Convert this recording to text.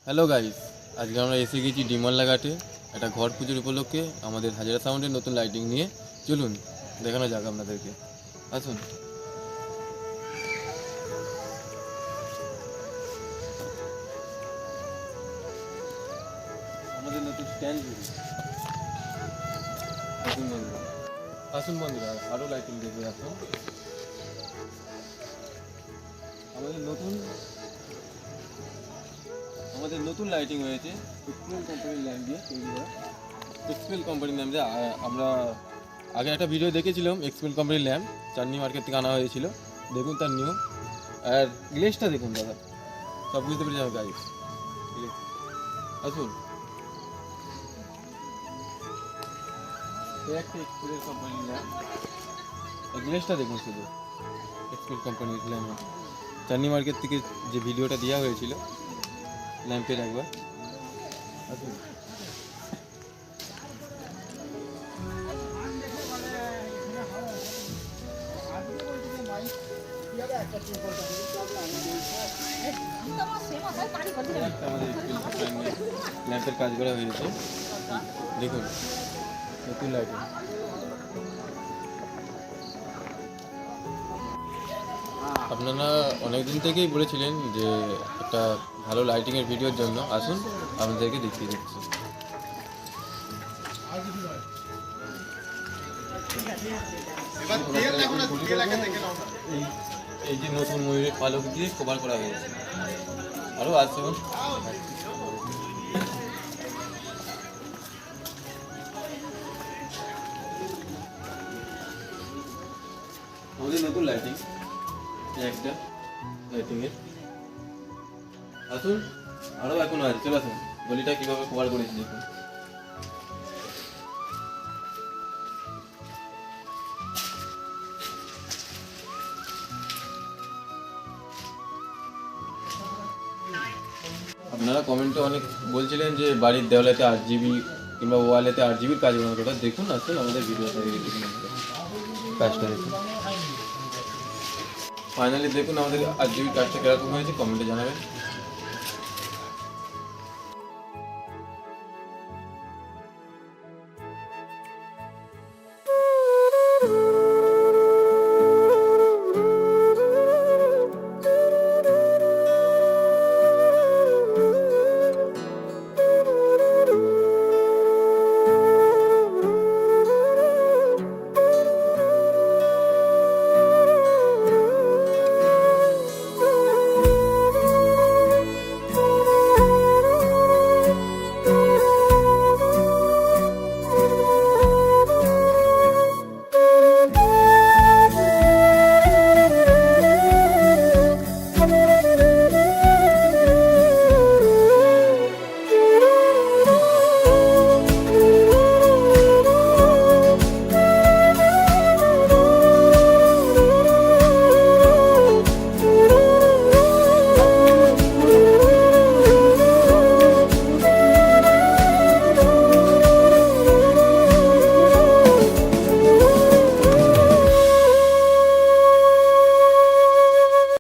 Hello guys, আজকে আমরা এসে গেছি ডিমল্লা ঘাটে একটা ঘর পুজোর উপলক্ষে আমাদের হাজারা সাউন্ডের নতুন লাইটিং নিয়ে। চলুন দেখানো যাক আপনাদেরকে, আসুন। আমাদের নতুন স্ট্যান্ড নতুন বন্ধুরা, আসুন বন্ধুরা, আরও লাইটিং দেখবে। আসুন, আমাদের নতুন লাইটিং হয়েছে এক্সপেল কোম্পানির ল্যাম্প দিয়ে তৈরি করা। এক্সপেল কোম্পানির ল্যাম্প দিয়ে আমরা আগে একটা ভিডিও দেখেছিলাম। এক্সপেল কোম্পানির ল্যাম্প চাঁদনি মার্কেট থেকে আনা হয়েছিল। দেখুন তার নিয়ম, আর গ্লেসটা দেখুন দাদা, সব বুঝতে পেরে যাবে গাইস। আসুন, একটা এক্সপেল কোম্পানির ল্যাম্প, গ্লেসটা দেখুন শুধু। এক্সপেল কোম্পানির ল্যাম্প চাঁদনি মার্কেট থেকে যে ভিডিওটা দেওয়া হয়েছিল ল্যাম্পের, একবার আসুন। ল্যাম্পের কাজ করা হয়েছে, দেখুন নতুন লাইটিং। আপনারা অনেকদিন থেকেই বলেছিলেন যে একটা ভালো লাইটিংয়ের ভিডিওর জন্য, আসুন আপনাদেরকে দেখিয়ে দিচ্ছি। এই যে নতুন ময়ূরের পালক দিয়ে কভার করা হয়েছে, আরও আসুন। আমাদের নতুন লাইটিং, একটা লাইটিংয়ের, আসুন। আরও এখনো আছে, চলে আসুন। গলিটা কীভাবে কভার করেছি দেখুন। আপনারা কমেন্টে অনেক বলছিলেন যে বাড়ির দেওয়ালেতে 8GB কিংবা ওয়ালেতে 8GBর কাজ বানানোর কথা। দেখুন, আসুন আমাদের ভিডিওটা দেখুন, কাজটা দেখুন। ফাইনালি দেখুন আমাদের 8GB কাজটা কীরকম হয়েছে, কমেন্টে জানাবেন।